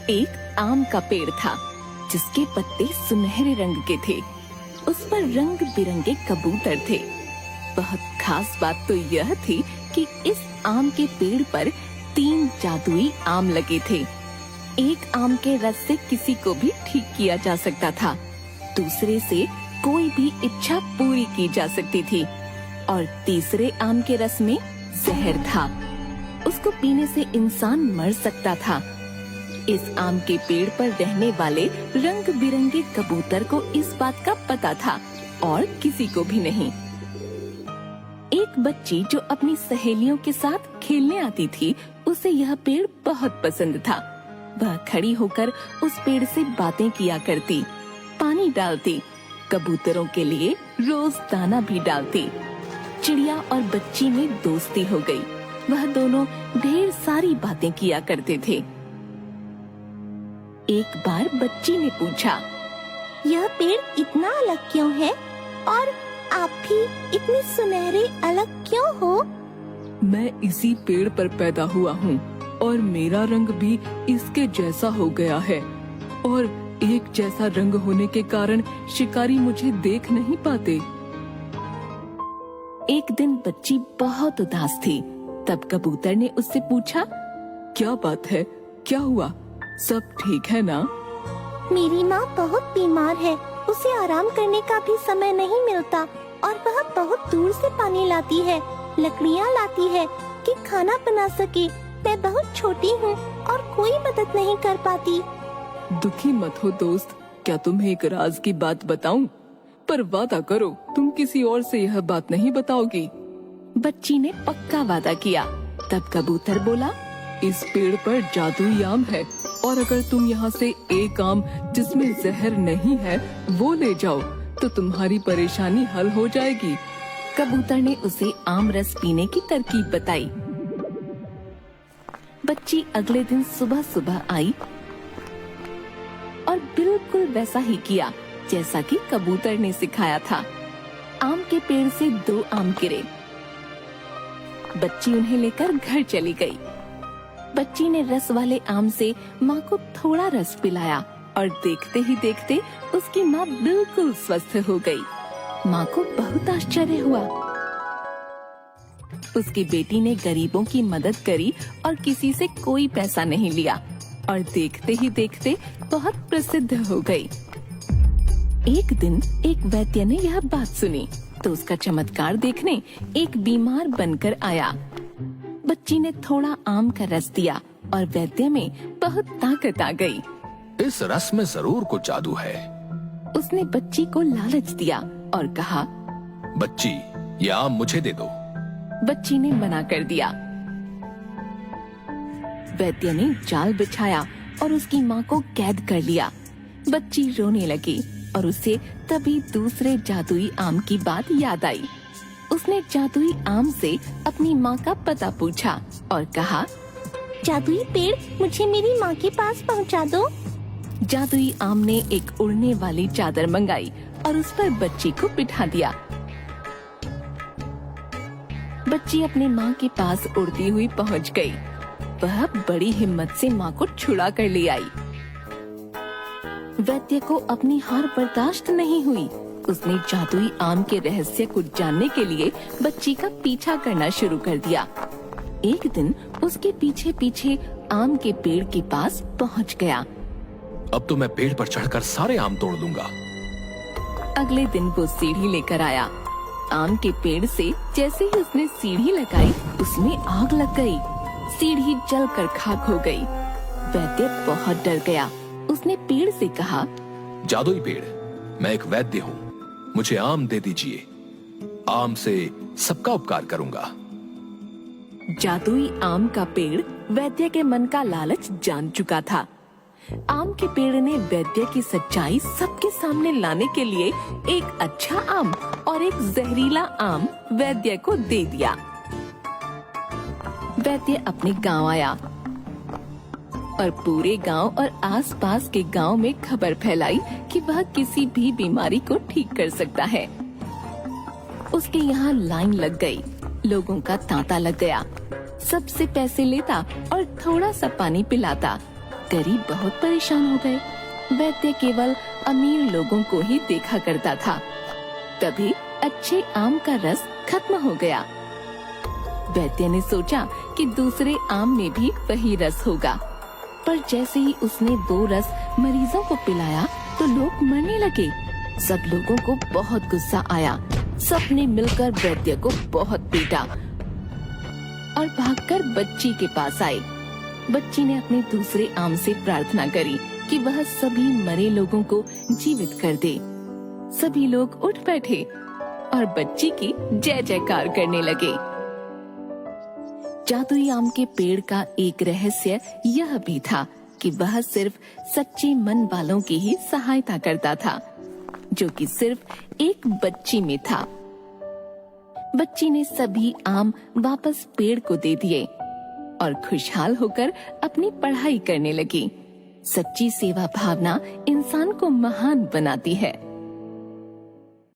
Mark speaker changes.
Speaker 1: एक आम का पेड़ था जिसके पत्ते सुनहरे रंग के थे। उस पर रंग बिरंगे कबूतर थे। बहुत खास बात तो यह थी कि इस आम के पेड़ पर 3 जादुई आम लगे थे। एक आम के रस से किसी को भी ठीक किया जा सकता था, दूसरे से कोई भी इच्छा पूरी की जा सकती थी और तीसरे आम के रस में जहर था, उसको पीने से इंसान मर सकता था। इस आम के पेड़ पर रहने वाले रंग बिरंगे कबूतर को इस बात का पता था और किसी को भी नहीं। एक बच्ची जो अपनी सहेलियों के साथ खेलने आती थी, उसे यह पेड़ बहुत पसंद था। वह खड़ी होकर उस पेड़ से बातें किया करती, पानी डालती, कबूतरों के लिए रोज दाना भी डालती। चिड़िया और बच्ची में दोस्ती हो गई। वह दोनों ढेर सारी बातें किया करते थे। एक बार बच्ची ने पूछा,
Speaker 2: यह पेड़ इतना अलग क्यों है और आप भी इतने सुनहरे अलग क्यों हो?
Speaker 3: मैं इसी पेड़ पर पैदा हुआ हूँ और मेरा रंग भी इसके जैसा हो गया है और एक जैसा रंग होने के कारण शिकारी मुझे देख नहीं पाते।
Speaker 1: एक दिन बच्ची बहुत उदास थी। तब कबूतर ने उससे पूछा,
Speaker 3: क्या बात है, क्या हुआ, सब ठीक है ना?
Speaker 2: मेरी माँ बहुत बीमार है, उसे आराम करने का भी समय नहीं मिलता और वह बहुत दूर से पानी लाती है, लकड़ियाँ लाती है कि खाना बना सके। मैं बहुत छोटी हूँ और कोई मदद नहीं कर पाती।
Speaker 3: दुखी मत हो दोस्त, क्या तुम्हें एक राज की बात बताऊं? पर वादा करो तुम किसी और से यह बात नहीं बताओगी।
Speaker 1: बच्ची ने पक्का वादा किया। तब कबूतर बोला,
Speaker 3: इस पेड़ पर जादुई आम है और अगर तुम यहाँ से एक आम जिसमें जहर नहीं है वो ले जाओ तो तुम्हारी परेशानी हल हो जाएगी।
Speaker 1: कबूतर ने उसे आम रस पीने की तरकीब बताई। बच्ची अगले दिन सुबह सुबह आई और बिल्कुल वैसा ही किया जैसा कि कबूतर ने सिखाया था। आम के पेड़ से 2 आम गिरे। बच्ची उन्हें लेकर घर चली गई। बच्ची ने रस वाले आम से माँ को थोड़ा रस पिलाया और देखते ही देखते उसकी माँ बिल्कुल स्वस्थ हो गई। माँ को बहुत आश्चर्य हुआ। उसकी बेटी ने गरीबों की मदद करी और किसी से कोई पैसा नहीं लिया और देखते ही देखते बहुत प्रसिद्ध हो गई। एक दिन एक वैद्य ने यह बात सुनी तो उसका चमत्कार देखने एक बीमार बनकर आया। बच्ची ने थोड़ा आम का रस दिया और वैद्य में बहुत ताकत आ गई।
Speaker 4: इस रस में जरूर कुछ जादू है।
Speaker 1: उसने बच्ची को लालच दिया और कहा,
Speaker 4: बच्ची, ये आम मुझे दे दो।
Speaker 1: बच्ची ने मना कर दिया। वैद्य ने जाल बिछाया और उसकी माँ को कैद कर लिया। बच्ची रोने लगी और उसे तभी दूसरे जादुई आम की बात याद आई। उसने जादुई आम से अपनी माँ का पता पूछा और कहा,
Speaker 2: जादुई पेड़, मुझे मेरी माँ के पास पहुँचा दो।
Speaker 1: जादुई आम ने एक उड़ने वाली चादर मंगाई और उस पर बच्ची को बिठा दिया। बच्ची अपनी माँ के पास उड़ती हुई पहुँच गई। वह बड़ी हिम्मत से माँ को छुड़ा कर ले आई। वैद्य को अपनी हार बर्दाश्त नहीं हुई। उसने जादुई आम के रहस्य को जानने के लिए बच्ची का पीछा करना शुरू कर दिया। एक दिन उसके पीछे पीछे आम के पेड़ के पास पहुँच गया।
Speaker 4: अब तो मैं पेड़ पर चढ़कर सारे आम तोड़ दूंगा।
Speaker 1: अगले दिन वो सीढ़ी लेकर आया। आम के पेड़ से जैसे ही उसने सीढ़ी लगाई, उसमें आग लग गई। सीढ़ी जलकर खाक हो गई। वैद्य बहुत डर गया। उसने पेड़ से कहा,
Speaker 4: जादुई पेड़, मैं एक वैद्य हूँ, मुझे आम दे दीजिए। आम से सबका उपकार करूँगा।
Speaker 1: जादुई आम का पेड़ वैद्य के मन का लालच जान चुका था। आम के पेड़ ने वैद्य की सच्चाई सबके सामने लाने के लिए एक अच्छा आम और एक जहरीला आम वैद्य को दे दिया। वैद्य अपने गांव आया और पूरे गांव और आसपास के गांव में खबर फैलाई कि वह किसी भी बीमारी को ठीक कर सकता है। उसके यहाँ लाइन लग गई। लोगों का तांता लग गया। सबसे पैसे लेता और थोड़ा सा पानी पिलाता। गरीब बहुत परेशान हो गए। वैद्य केवल अमीर लोगों को ही देखा करता था। तभी अच्छे आम का रस खत्म हो गया। वैद्य ने सोचा कि दूसरे आम में भी वही रस होगा, पर जैसे ही उसने वो रस मरीजों को पिलाया तो लोग मरने लगे। सब लोगों को बहुत गुस्सा आया। सबने मिलकर वैद्य को बहुत पीटा और भागकर बच्ची के पास आए। बच्ची ने अपने दूसरे आम से प्रार्थना करी कि वह सभी मरे लोगों को जीवित कर दे। सभी लोग उठ बैठे और बच्ची की जय जयकार करने लगे। जादुई आम के पेड़ का एक रहस्य यह भी था कि वह सिर्फ सच्चे मन वालों की ही सहायता करता था, जो कि सिर्फ एक बच्ची में था। बच्ची ने सभी आम वापस पेड़ को दे दिए और खुशहाल होकर अपनी पढ़ाई करने लगी। सच्ची सेवा भावना इंसान को महान बनाती है।